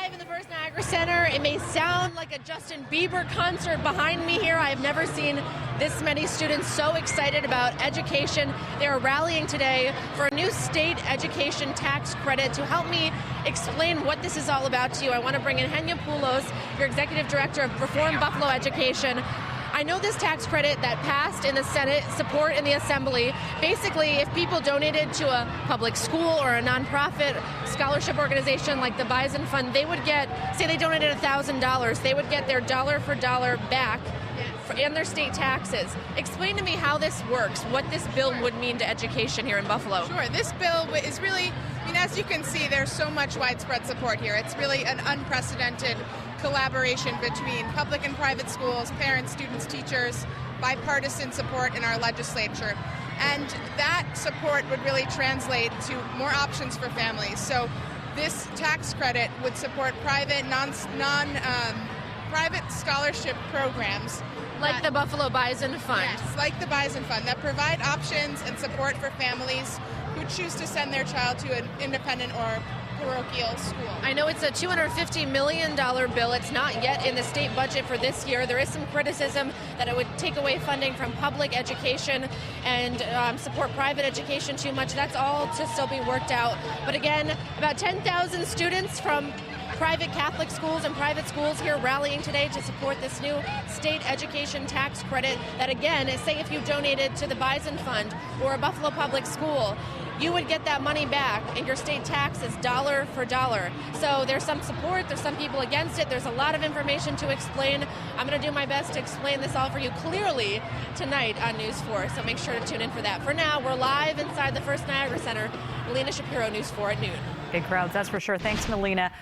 live in the First Niagara Center. It may sound like a Justin Bieber concert behind me here. I have never seen this many students so excited about education. They are rallying today for a new state education tax credit. To help me explain what this is all about to you, I want to bring in Henya Poulos, your Executive Director of Reform Buffalo Education. I know this tax credit that passed in the Senate, support in the Assembly. Basically, if people donated to a public school or a nonprofit scholarship organization like the Bison Fund, they would get, say they donated $1,000, they would get their dollar for dollar back and their state taxes. Explain to me how this works, what this bill would mean to education here in Buffalo. Sure, this bill is really, as you can see, there's so much widespread support here. It's really an unprecedented collaboration between public and private schools, parents, students, teachers, bipartisan support in our legislature. And that support would really translate to more options for families. So this tax credit would support private, private scholarship programs. Like the Buffalo Bison Fund. Yes, like the Bison Fund, that provide options and support for families who choose to send their child to an independent or parochial school. I know it's a $250 million bill. It's not yet in the state budget for this year. There is some criticism that it would take away funding from public education and support private education too much. That's all to still be worked out. But again, about 10,000 students from private Catholic schools and private schools here rallying today to support this new state education tax credit that, again, say if you donated to the Bison Fund or a Buffalo public school, you would get that money back in your state taxes dollar for dollar. So there's some support, there's some people against it, there's a lot of information to explain. I'm going to do my best to explain this all for you clearly tonight on News 4, so make sure to tune in for that. For now, we're live inside the First Niagara Center. Melina Shapiro, News 4 at noon. Big crowds, that's for sure. Thanks, Melina.